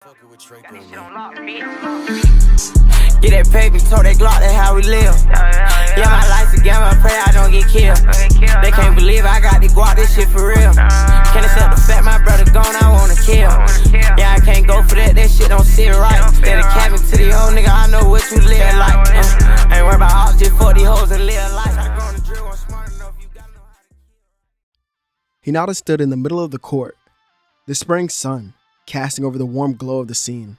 Fucking with Draco, Get man. that paper, told that Glock, that's how we live. Yeah, my life's a game, I pray I don't get killed. They can't believe I got the guap, this shit for real. Can't accept the fact my brother gone, I wanna kill. Yeah, I can't go for that shit don't sit right. Instead of capping to the old nigga, I know what you live like. Ain't worried about all just fuck these hoes and live life. I go on the drill, I'm smart enough, you gotta know how to kill. Hinata stood in the middle of the court, the spring sun casting over the warm glow of the scene.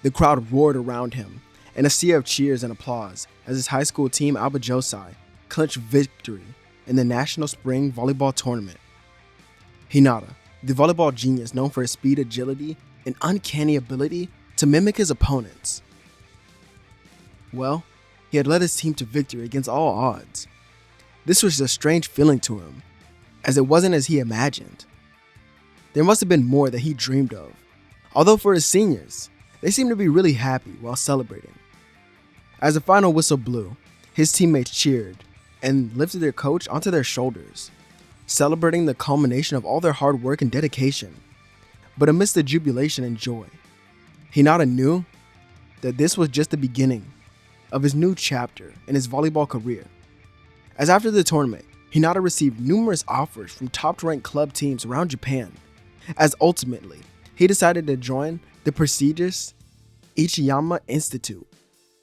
The crowd roared around him, and a sea of cheers and applause as his high school team Alba Josai clinched victory in the National Spring Volleyball Tournament. Hinata, the volleyball genius known for his speed, agility, and uncanny ability to mimic his opponents. Well, he had led his team to victory against all odds. This was a strange feeling to him, as it wasn't as he imagined. There must have been more that he dreamed of. Although for his seniors, they seemed to be really happy while celebrating. As the final whistle blew, his teammates cheered and lifted their coach onto their shoulders, celebrating the culmination of all their hard work and dedication. But amidst the jubilation and joy, Hinata knew that this was just the beginning of his new chapter in his volleyball career. As after the tournament, Hinata received numerous offers from top-ranked club teams around Japan, as ultimately, he decided to join the prestigious Ichiyama Institute,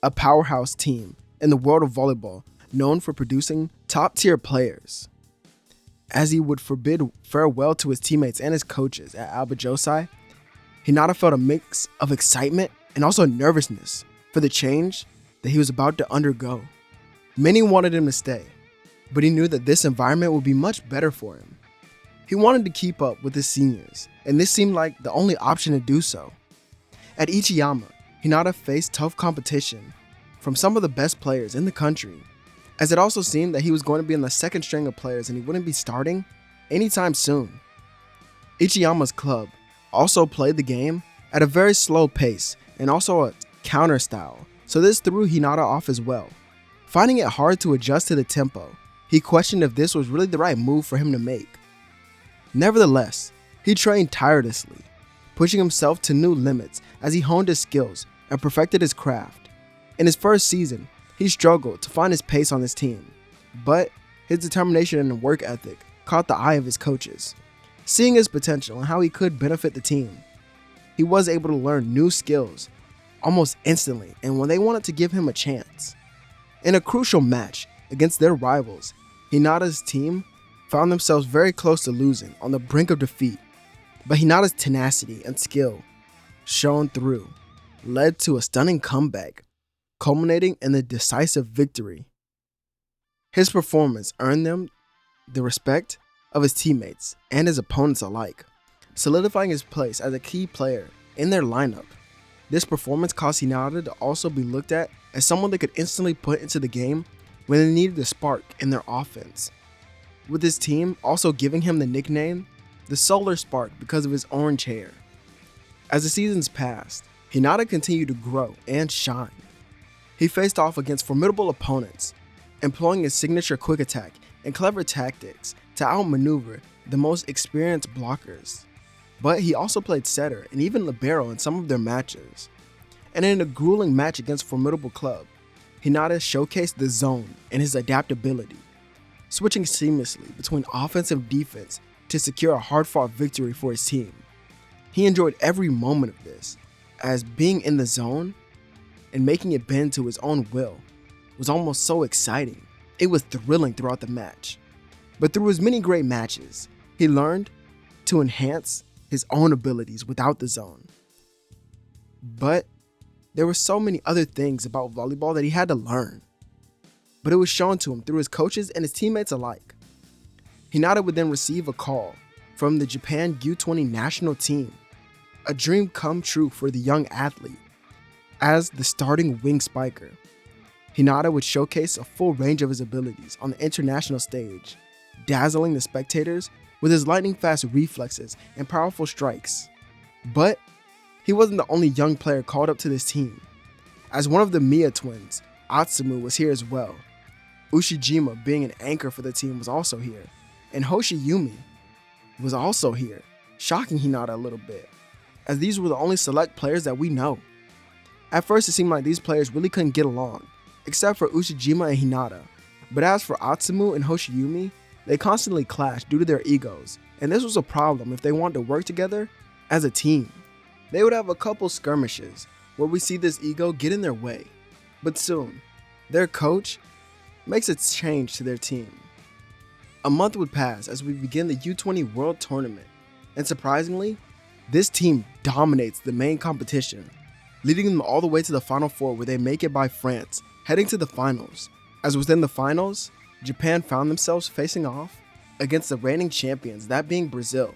a powerhouse team in the world of volleyball known for producing top-tier players. As he would forbid farewell to his teammates and his coaches at Alba Josai, Hinata felt a mix of excitement and also nervousness for the change that he was about to undergo. Many wanted him to stay, but he knew that this environment would be much better for him. He wanted to keep up with his seniors, and this seemed like the only option to do so. At Ichiyama, Hinata faced tough competition from some of the best players in the country, as it also seemed that he was going to be in the second string of players and he wouldn't be starting anytime soon. Ichiyama's club also played the game at a very slow pace and also a counter style, so this threw Hinata off as well. Finding it hard to adjust to the tempo, he questioned if this was really the right move for him to make. Nevertheless, he trained tirelessly, pushing himself to new limits as he honed his skills and perfected his craft. In his first season, he struggled to find his pace on his team, but his determination and work ethic caught the eye of his coaches. Seeing his potential and how he could benefit the team, he was able to learn new skills almost instantly and when they wanted to give him a chance. In a crucial match against their rivals, Hinata's team found themselves very close to losing, on the brink of defeat, but Hinata's tenacity and skill shone through, led to a stunning comeback, culminating in the decisive victory. His performance earned them the respect of his teammates and his opponents alike, solidifying his place as a key player in their lineup. This performance caused Hinata to also be looked at as someone they could instantly put into the game when they needed a spark in their offense, with his team also giving him the nickname the Solar Spark because of his orange hair. As the seasons passed, Hinata continued to grow and shine. He faced off against formidable opponents, employing his signature quick attack and clever tactics to outmaneuver the most experienced blockers. But he also played setter and even libero in some of their matches. And in a grueling match against a formidable club, Hinata showcased the zone and his adaptability, switching seamlessly between offense and defense to secure a hard-fought victory for his team. He enjoyed every moment of this, as being in the zone and making it bend to his own will was almost so exciting. It was thrilling throughout the match. But through his many great matches, he learned to enhance his own abilities without the zone. But there were so many other things about volleyball that he had to learn, but it was shown to him through his coaches and his teammates alike. Hinata would then receive a call from the Japan U20 national team, a dream come true for the young athlete. As the starting wing spiker, Hinata would showcase a full range of his abilities on the international stage, dazzling the spectators with his lightning-fast reflexes and powerful strikes. But he wasn't the only young player called up to this team, as one of the Miya twins, Atsumu, was here as well. Ushijima, being an anchor for the team, was also here, and Hoshiyumi was also here, shocking Hinata a little bit, as these were the only select players that we know. At first it seemed like these players really couldn't get along, except for Ushijima and Hinata, but as for Atsumu and Hoshiyumi, they constantly clashed due to their egos, and this was a problem if they wanted to work together as a team. They would have a couple skirmishes where we see this ego get in their way, but soon, their coach makes a change to their team. A month would pass as we begin the U20 World Tournament, and surprisingly, this team dominates the main competition, leading them all the way to the Final Four where they make it by France, heading to the finals. As within the finals, Japan found themselves facing off against the reigning champions, that being Brazil.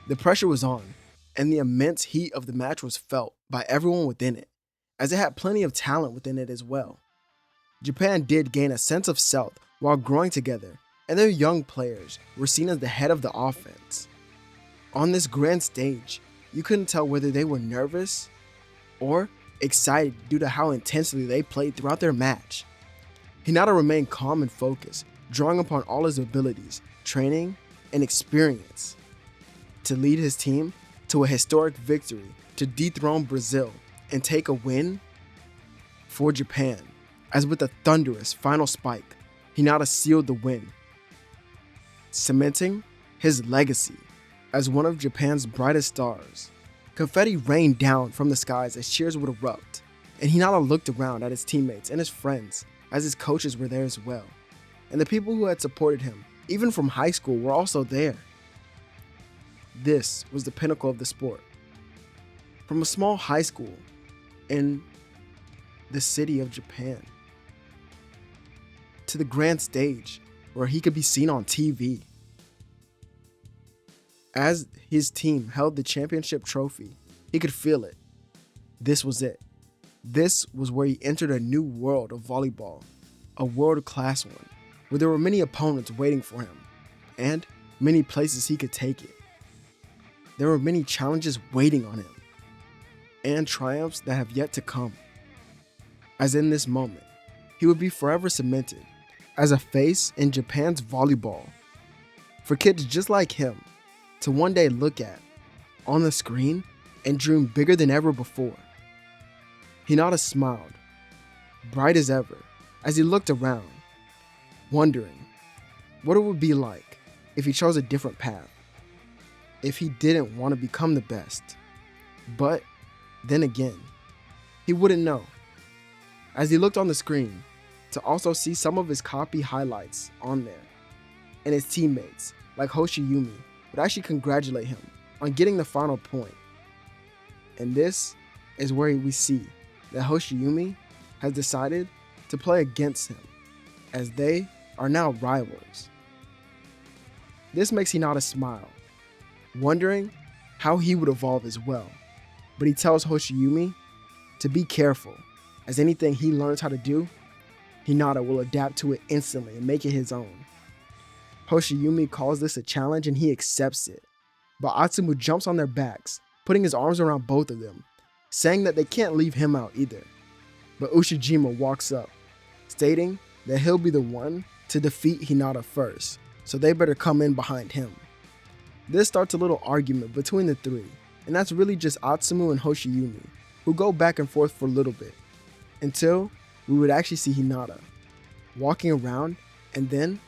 The pressure was on, and the immense heat of the match was felt by everyone within it, as it had plenty of talent within it as well. Japan did gain a sense of self while growing together, and their young players were seen as the head of the offense. On this grand stage, you couldn't tell whether they were nervous or excited due to how intensely they played throughout their match. Hinata remained calm and focused, drawing upon all his abilities, training, and experience to lead his team to a historic victory to dethrone Brazil and take a win for Japan. As with a thunderous final spike, Hinata sealed the win, cementing his legacy as one of Japan's brightest stars. Confetti rained down from the skies as cheers would erupt, and Hinata looked around at his teammates and his friends as his coaches were there as well. And the people who had supported him, even from high school, were also there. This was the pinnacle of the sport. From a small high school in the city of Japan to the grand stage where he could be seen on TV. As his team held the championship trophy, he could feel it. This was it. This was where he entered a new world of volleyball, a world-class one, where there were many opponents waiting for him, and many places he could take it. There were many challenges waiting on him, and triumphs that have yet to come. As in this moment, he would be forever cemented as a face in Japan's volleyball, for kids just like him to one day look at on the screen and dream bigger than ever before. Hinata smiled, bright as ever, as he looked around, wondering what it would be like if he chose a different path, if he didn't want to become the best. But then again, he wouldn't know. As he looked on the screen to also see some of his copy highlights on there, and his teammates like Hoshiyumi would actually congratulate him on getting the final point. And this is where we see that Hoshiyumi has decided to play against him, as they are now rivals. This makes Hinata smile, wondering how he would evolve as well. But he tells Hoshiyumi to be careful, as anything he learns how to do, Hinata will adapt to it instantly and make it his own. Hoshiyumi calls this a challenge and he accepts it, but Atsumu jumps on their backs, putting his arms around both of them, saying that they can't leave him out either. But Ushijima walks up, stating that he'll be the one to defeat Hinata first, so they better come in behind him. This starts a little argument between the three, and that's really just Atsumu and Hoshiyumi, who go back and forth for a little bit, until we would actually see Hinata walking around, and then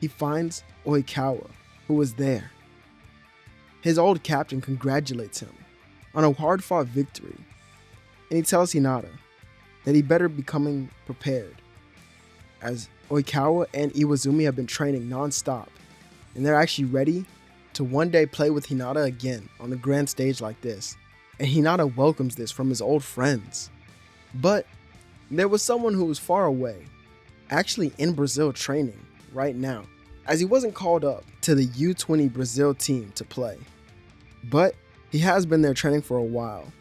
he finds Oikawa, who was there. His old captain congratulates him on a hard-fought victory, and he tells Hinata that he better be coming prepared, as Oikawa and Iwazumi have been training non-stop, and they're actually ready to one day play with Hinata again on the grand stage like this. And Hinata welcomes this from his old friends. But there was someone who was far away, actually in Brazil training right now, as he wasn't called up to the U20 Brazil team to play. But he has been there training for a while.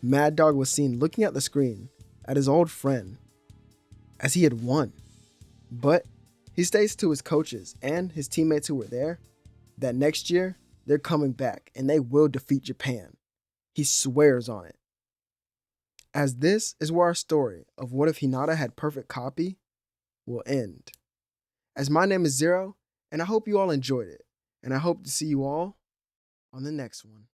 Mad Dog was seen looking at the screen at his old friend, as he had won. But he states to his coaches and his teammates who were there that next year they're coming back and they will defeat Japan. He swears on it. As this is where our story of what if Hinata had perfect copy will end. As my name is Zero, and I hope you all enjoyed it, and I hope to see you all on the next one.